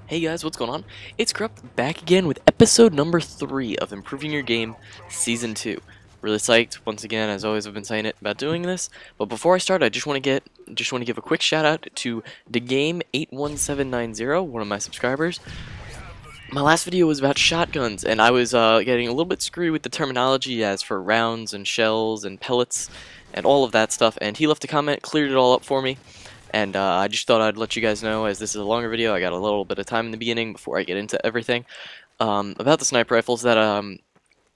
Hey guys, what's going on? It's Corrupt back again with episode number 3 of Improving Your Game Season 2. Really psyched, once again, as always I've been saying it about doing this. But before I start, I just want to give a quick shout out to TheGame81790, one of my subscribers. My last video was about shotguns, and I was getting a little bit screwy with the terminology as for rounds and shells and pellets and all of that stuff, and he left a comment, cleared it all up for me. And I just thought I'd let you guys know, as this is a longer video, I got a little bit of time in the beginning before I get into everything, about the sniper rifles, that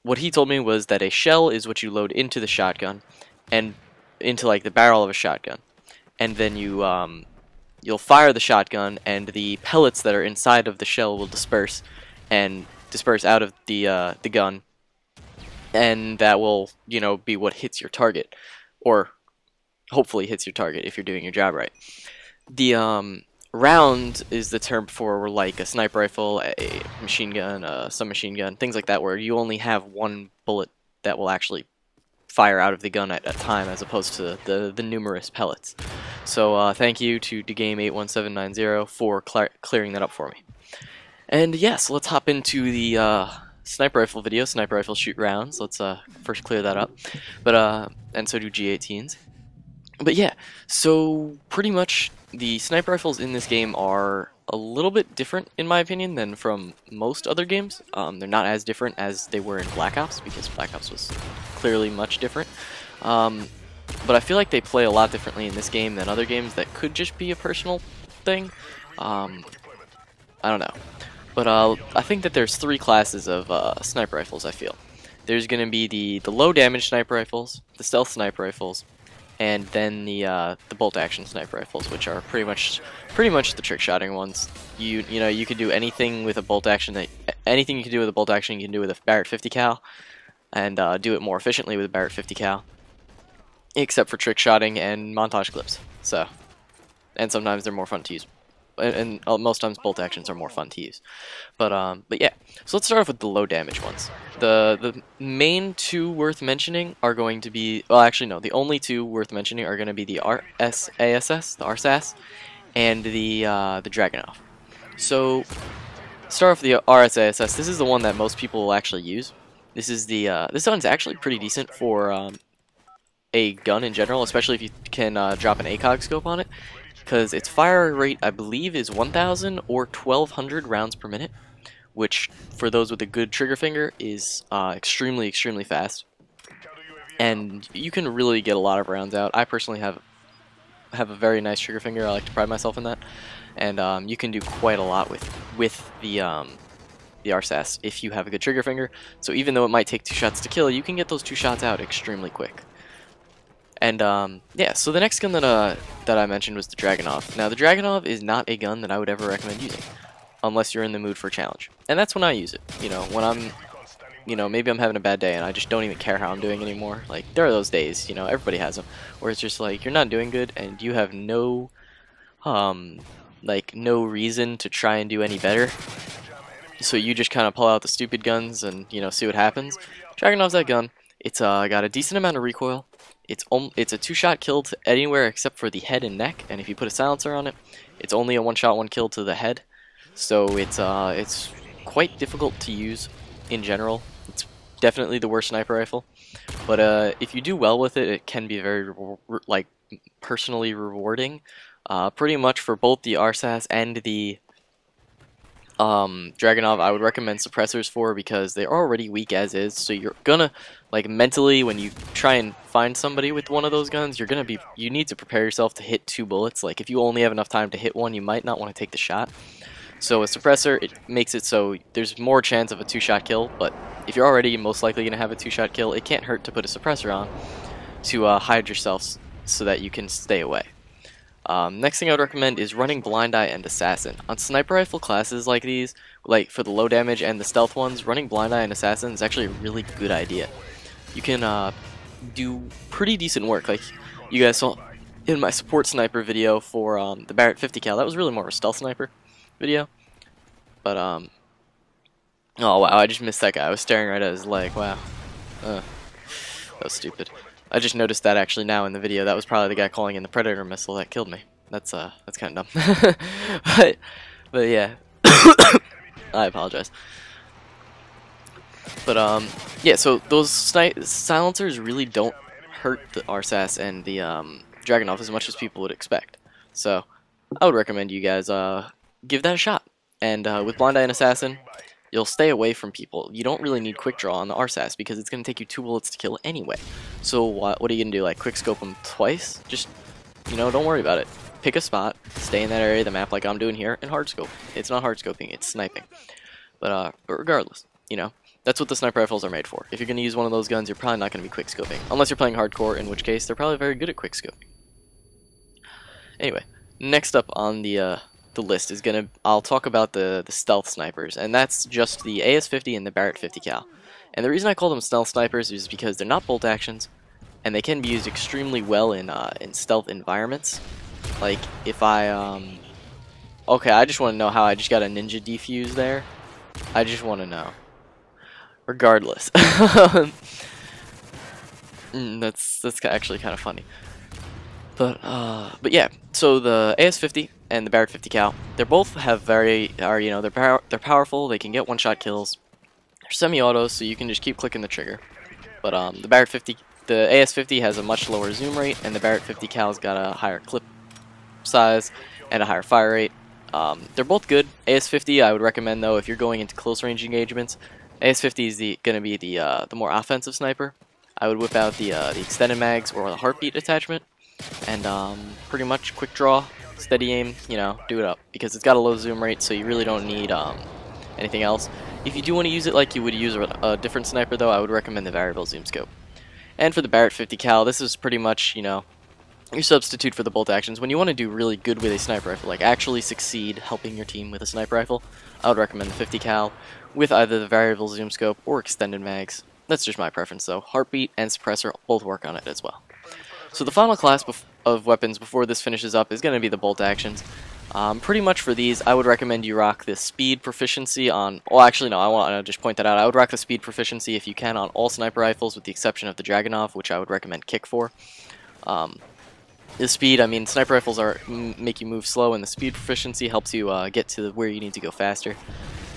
what he told me was that a shell is what you load into the shotgun, and into like the barrel of a shotgun. And then you'll fire the shotgun, and the pellets that are inside of the shell will disperse out of the gun, and that will, you know, be what hits your target, or hopefully hits your target if you're doing your job right. The round is the term for like a sniper rifle, a machine gun, a submachine gun, things like that, where you only have one bullet that will actually fire out of the gun at a time, as opposed to the numerous pellets. So thank you to TheGame81790 for clearing that up for me. And yes, let's hop into the sniper rifle video. Sniper rifle shoot rounds. Let's first clear that up. But and so do G18s. But yeah, so pretty much the sniper rifles in this game are a little bit different, in my opinion, than from most other games. They're not as different as they were in Black Ops, because Black Ops was clearly much different. But I feel like they play a lot differently in this game than other games that could just be a personal thing. I don't know. But I think that there's 3 classes of sniper rifles, I feel. There's going to be the low damage sniper rifles, the stealth sniper rifles, and then the bolt action sniper rifles, which are pretty much the trick shotting ones. You know, you can do anything with a bolt action anything you can do with a bolt action you can do with a Barrett 50 cal, and do it more efficiently with a Barrett 50 cal, except for trick shotting and montage clips. So, and sometimes they're more fun to use. And most times bolt actions are more fun to use. But yeah, so let's start off with the low damage ones. The main 2 worth mentioning are going to be, well, actually no, the only 2 worth mentioning are going to be the RSASS, and the Dragunov. So start off with the RSASS. This is the one that most people will actually use. This is the this one's actually pretty decent for a gun in general, especially if you can drop an ACOG scope on it, because its fire rate, I believe, is 1,000 or 1,200 rounds per minute, which, for those with a good trigger finger, is extremely fast. And you can really get a lot of rounds out. I personally have a very nice trigger finger. I like to pride myself in that. And you can do quite a lot with the RSASS if you have a good trigger finger. So even though it might take 2 shots to kill, you can get those 2 shots out extremely quick. And yeah, so the next gun that I mentioned was the Dragunov. Now, the Dragunov is not a gun that I would ever recommend using, unless you're in the mood for a challenge. And that's when I use it. You know, when I'm, you know, maybe I'm having a bad day and I just don't even care how I'm doing anymore. Like, there are those days, you know, everybody has them, where it's just like, you're not doing good and you have no, like, no reason to try and do any better. So you just kind of pull out the stupid guns and, you know, see what happens. Dragunov's that gun. It's got a decent amount of recoil. It's a 2-shot kill to anywhere except for the head and neck, and if you put a silencer on it, it's only a 1-shot 1 kill to the head. So it's quite difficult to use in general. It's definitely the worst sniper rifle, but if you do well with it, it can be very like personally rewarding. Pretty much for both the RSASS and the Dragunov, I would recommend suppressors for, because they're already weak as is, so you're gonna, like, mentally, when you try and find somebody with one of those guns, you need to prepare yourself to hit 2 bullets. Like, if you only have enough time to hit one, you might not want to take the shot. So a suppressor, it makes it so there's more chance of a 2-shot kill, but if you're already most likely gonna have a 2-shot kill, it can't hurt to put a suppressor on to hide yourself so that you can stay away. Next thing I would recommend is running Blind Eye and Assassin. On sniper rifle classes like these, like for the low damage and the stealth ones, running Blind Eye and Assassin is actually a really good idea. You can do pretty decent work. Like you guys saw in my support sniper video for the Barrett 50 cal, that was really more of a stealth sniper video. But oh wow, I just missed that guy. I was staring right at his leg. Wow, that was stupid. I just noticed that actually now in the video. That was probably the guy calling in the Predator missile that killed me. That's kind of dumb. but yeah. I apologize. But yeah, so those silencers really don't hurt the RSAS and the Dragunov as much as people would expect. So I would recommend you guys give that a shot. And with Blind Eye and Assassin, you'll stay away from people. You don't really need quick draw on the RSAS because it's going to take you 2 bullets to kill anyway. So what are you going to do? Like quick scope them twice? Just, you know, don't worry about it. Pick a spot, stay in that area of the map like I'm doing here, and hard scope. It's not hard scoping, it's sniping. But regardless, you know, that's what the sniper rifles are made for. If you're going to use one of those guns, you're probably not going to be quick scoping. Unless you're playing hardcore, in which case they're probably very good at quick scoping. Anyway, next up on the list is I'll talk about the stealth snipers, and that's just the AS-50 and the Barrett 50 cal. And the reason I call them stealth snipers is because they're not bolt actions, and they can be used extremely well in stealth environments. Like if okay, I just want to know how I just got a ninja defuse there. I just want to know. Regardless, that's actually kind of funny. But yeah, so the AS-50 and the Barrett 50 cal, they're both they're powerful. They can get one-shot kills. They're semi-autos, so you can just keep clicking the trigger. But the AS-50 has a much lower zoom rate, and the Barrett 50 cal's got a higher clip size and a higher fire rate. They're both good. AS-50 I would recommend though if you're going into close range engagements. AS-50 is going to be the more offensive sniper. I would whip out the extended mags or the heartbeat attachment. And pretty much quick draw, steady aim, you know, do it up. Because it's got a low zoom rate, so you really don't need anything else. If you do want to use it like you would use a different sniper, though, I would recommend the variable zoom scope. And for the Barrett 50 cal, this is pretty much, you know, your substitute for the bolt actions. When you want to do really good with a sniper rifle, like actually succeed helping your team with a sniper rifle, I would recommend the 50 cal with either the variable zoom scope or extended mags. That's just my preference, though. Heartbeat and suppressor both work on it as well. So the final class of weapons before this finishes up is going to be the bolt actions. Pretty much for these, I would recommend you rock the speed proficiency on... Well, actually, no, I want to just point that out. I would rock the speed proficiency, if you can, on all sniper rifles, with the exception of the Dragunov, which I would recommend kick for. The speed, I mean, sniper rifles make you move slow, and the speed proficiency helps you get to where you need to go faster.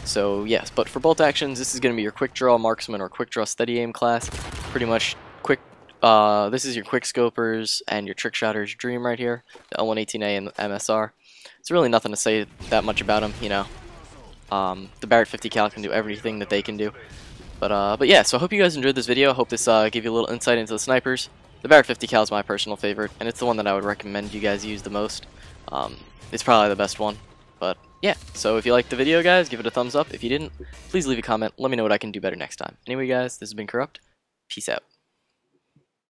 So, yes, but for bolt actions, this is going to be your quick draw marksman or quick draw steady aim class. Pretty much quick... this is your quick scopers and your trick shotter's dream right here, the L118A and the MSR. It's really nothing to say that much about them, you know. The Barrett 50 cal can do everything that they can do. But yeah, so I hope you guys enjoyed this video. I hope this gave you a little insight into the snipers. The Barrett 50 cal is my personal favorite, and it's the one that I would recommend you guys use the most. It's probably the best one. But yeah, so if you liked the video, guys, give it a thumbs up. If you didn't, please leave a comment. Let me know what I can do better next time. Anyway, guys, this has been Corrupt. Peace out.